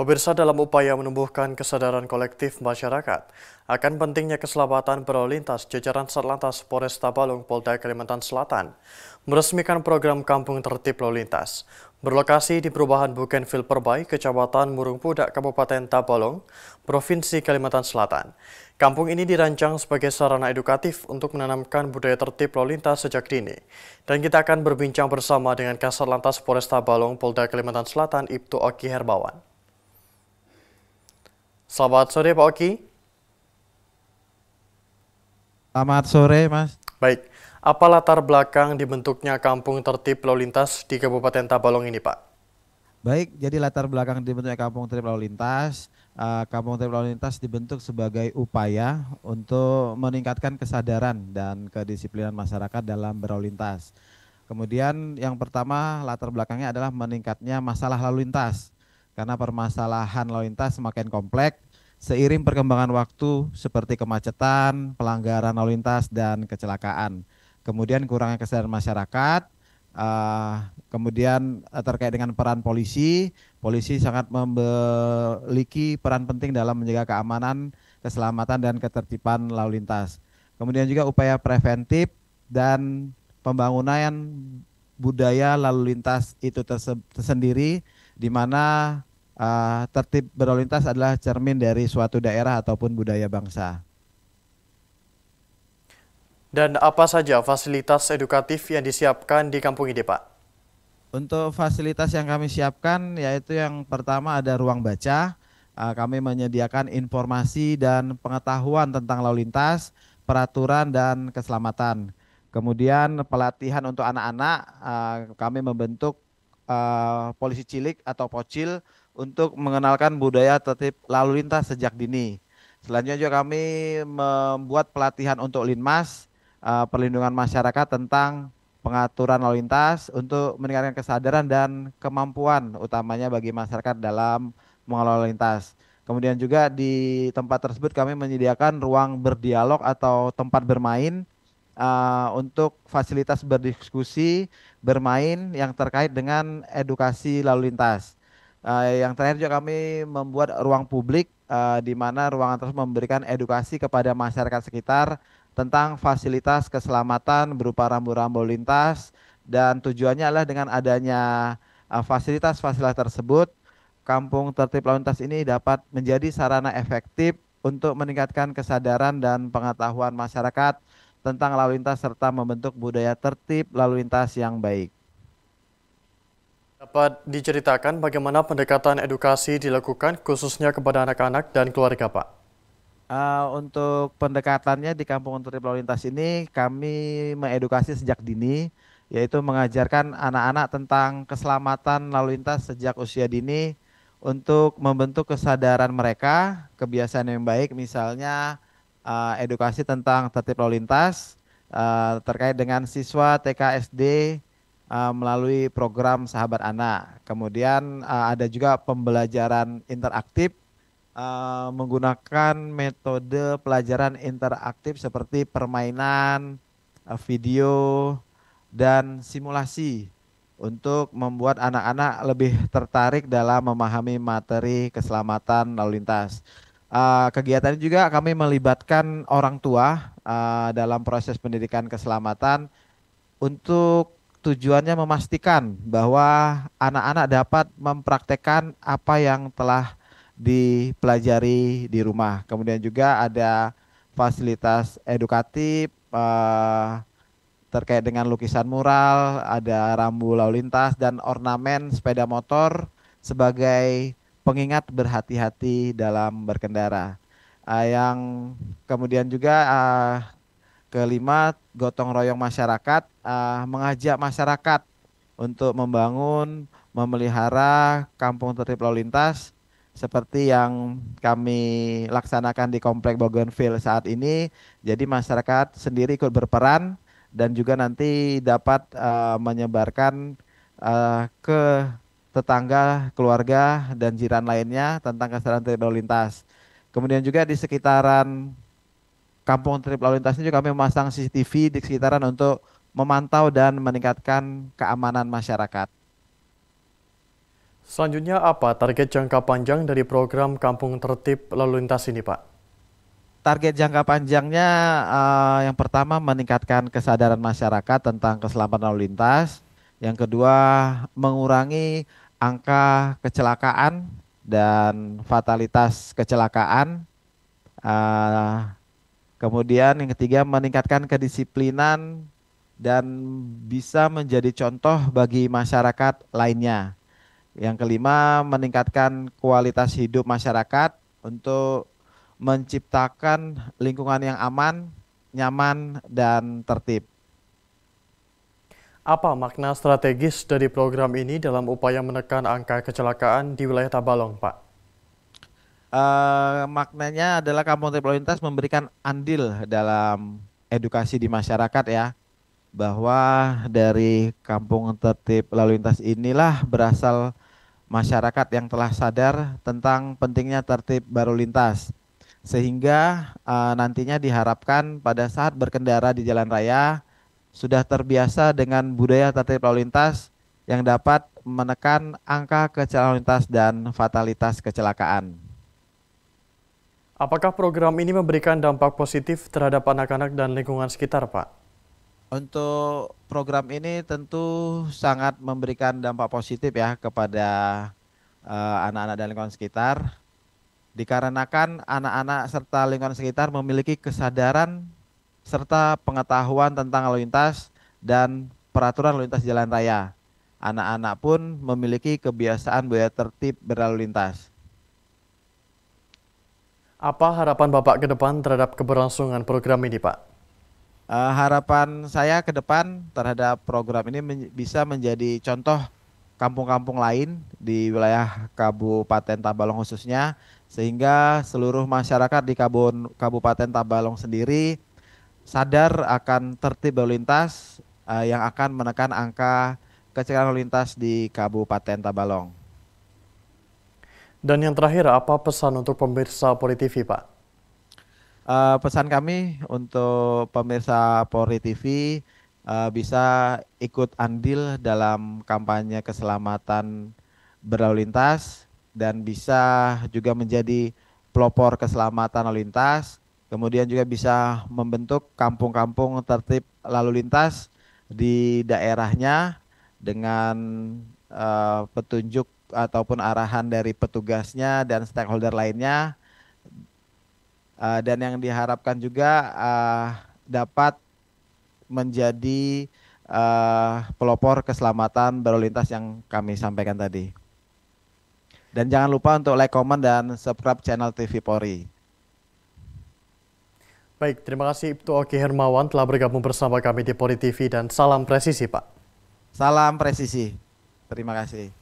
Pemirsa, dalam upaya menumbuhkan kesadaran kolektif masyarakat akan pentingnya keselamatan berlalu lintas, jajaran Satlantas Polres Tabalong, Polda Kalimantan Selatan meresmikan program Kampung Tertib Lalu Lintas. Berlokasi di perumahan Bukenville Perbai, Kecamatan Murung Pudak, Kabupaten Tabalong, Provinsi Kalimantan Selatan. Kampung ini dirancang sebagai sarana edukatif untuk menanamkan budaya tertib lalu lintas sejak dini. Dan kita akan berbincang bersama dengan Kasat Lantas Polres Tabalong, Polda Kalimantan Selatan, Ibtu Oki Herbawan. Selamat sore Pak Oki. Selamat sore, Mas. Baik, apa latar belakang dibentuknya Kampung Tertib Lalu Lintas di Kabupaten Tabalong ini Pak? Baik, jadi latar belakang dibentuknya Kampung Trip Lalu Lintas. Kampung Trip Lalu Lintas dibentuk sebagai upaya untuk meningkatkan kesadaran dan kedisiplinan masyarakat dalam berlalu lintas. Kemudian yang pertama latar belakangnya adalah meningkatnya masalah lalu lintas. Karena permasalahan lalu lintas semakin kompleks seiring perkembangan waktu seperti kemacetan, pelanggaran lalu lintas, dan kecelakaan. Kemudian kurangnya kesadaran masyarakat. Kemudian terkait dengan peran polisi sangat memiliki peran penting dalam menjaga keamanan, keselamatan, dan ketertiban lalu lintas. Kemudian juga upaya preventif dan pembangunan budaya lalu lintas itu tersendiri, di mana tertib berlalu lintas adalah cermin dari suatu daerah ataupun budaya bangsa. Dan apa saja fasilitas edukatif yang disiapkan di kampung ini Pak? Untuk fasilitas yang kami siapkan yaitu yang pertama ada ruang baca. Kami menyediakan informasi dan pengetahuan tentang lalu lintas, peraturan dan keselamatan. Kemudian pelatihan untuk anak-anak, kami membentuk polisi cilik atau pocil untuk mengenalkan budaya tertib lalu lintas sejak dini. Selanjutnya juga kami membuat pelatihan untuk Linmas, perlindungan masyarakat tentang pengaturan lalu lintas untuk meningkatkan kesadaran dan kemampuan utamanya bagi masyarakat dalam mengelola lalu lintas. Kemudian juga di tempat tersebut kami menyediakan ruang berdialog atau tempat bermain untuk fasilitas berdiskusi, bermain yang terkait dengan edukasi lalu lintas. Yang terakhir juga kami membuat ruang publik di mana ruangan tersebut memberikan edukasi kepada masyarakat sekitar tentang fasilitas keselamatan berupa rambu-rambu lintas, dan tujuannya adalah dengan adanya fasilitas-fasilitas tersebut, Kampung Tertib Lalu Lintas ini dapat menjadi sarana efektif untuk meningkatkan kesadaran dan pengetahuan masyarakat tentang lalu lintas serta membentuk budaya tertib lalu lintas yang baik. Dapat diceritakan bagaimana pendekatan edukasi dilakukan khususnya kepada anak-anak dan keluarga Pak? Untuk pendekatannya di Kampung Tertib Lalu Lintas ini kami mengedukasi sejak dini, yaitu mengajarkan anak-anak tentang keselamatan lalu lintas sejak usia dini untuk membentuk kesadaran mereka, kebiasaan yang baik, misalnya edukasi tentang tertib lalu lintas terkait dengan siswa TK SD melalui program Sahabat Anak. Kemudian ada juga pembelajaran interaktif menggunakan metode pelajaran interaktif seperti permainan, video, dan simulasi untuk membuat anak-anak lebih tertarik dalam memahami materi keselamatan lalu lintas. Kegiatan ini juga kami melibatkan orang tua dalam proses pendidikan keselamatan untuk tujuannya memastikan bahwa anak-anak dapat mempraktekkan apa yang telah dipelajari di rumah. Kemudian juga ada fasilitas edukatif terkait dengan lukisan mural, ada rambu lalu lintas dan ornamen sepeda motor sebagai pengingat berhati-hati dalam berkendara. Yang kemudian juga kelima, gotong royong masyarakat, mengajak masyarakat untuk membangun, memelihara kampung tertib lalu lintas seperti yang kami laksanakan di Komplek Bougainville saat ini. Jadi masyarakat sendiri ikut berperan dan juga nanti dapat menyebarkan ke tetangga, keluarga, dan jiran lainnya tentang kesadaran tertib lalu lintas. Kemudian juga di sekitaran Kampung Tertib Lalu Lintas ini juga kami memasang CCTV di sekitaran untuk memantau dan meningkatkan keamanan masyarakat. Selanjutnya apa target jangka panjang dari program Kampung Tertib Lalu Lintas ini, Pak? Target jangka panjangnya yang pertama meningkatkan kesadaran masyarakat tentang keselamatan lalu lintas. Yang kedua mengurangi angka kecelakaan dan fatalitas kecelakaan. Ah, Kemudian yang ketiga meningkatkan kedisiplinan dan bisa menjadi contoh bagi masyarakat lainnya. Yang kelima meningkatkan kualitas hidup masyarakat untuk menciptakan lingkungan yang aman, nyaman, dan tertib. Apa makna strategis dari program ini dalam upaya menekan angka kecelakaan di wilayah Tabalong, Pak? Maknanya adalah Kampung Tertib Lalu Lintas memberikan andil dalam edukasi di masyarakat ya, bahwa dari Kampung Tertib Lalu Lintas inilah berasal masyarakat yang telah sadar tentang pentingnya tertib berlalu lintas. Sehingga nantinya diharapkan pada saat berkendara di jalan raya sudah terbiasa dengan budaya tertib lalu lintas yang dapat menekan angka kecelakaan lalu lintas dan fatalitas kecelakaan. Apakah program ini memberikan dampak positif terhadap anak-anak dan lingkungan sekitar, Pak? Untuk program ini tentu sangat memberikan dampak positif ya kepada anak-anak dan lingkungan sekitar, dikarenakan anak-anak serta lingkungan sekitar memiliki kesadaran serta pengetahuan tentang lalu lintas dan peraturan lalu lintas jalan raya. Anak-anak pun memiliki kebiasaan budaya tertib berlalu lintas. Apa harapan Bapak ke depan terhadap keberlangsungan program ini, Pak? Harapan saya ke depan terhadap program ini bisa menjadi contoh kampung-kampung lain di wilayah Kabupaten Tabalong khususnya, sehingga seluruh masyarakat di Kabupaten Tabalong sendiri sadar akan tertib lalu lintas yang akan menekan angka kecelakaan lalu lintas di Kabupaten Tabalong. Dan yang terakhir, apa pesan untuk pemirsa Polri TV, Pak? Pesan kami untuk pemirsa Polri TV bisa ikut andil dalam kampanye keselamatan berlalu lintas dan bisa juga menjadi pelopor keselamatan lalu lintas. Kemudian juga bisa membentuk kampung-kampung tertib lalu lintas di daerahnya dengan petunjuk ataupun arahan dari petugasnya dan stakeholder lainnya. Dan yang diharapkan juga dapat menjadi pelopor keselamatan berlalu lintas yang kami sampaikan tadi. Dan jangan lupa untuk like, comment, dan subscribe channel TV Polri. Baik, terima kasih Ibtu Oki Hermawan telah bergabung bersama kami di Polri TV dan salam presisi, Pak. Salam presisi. Terima kasih.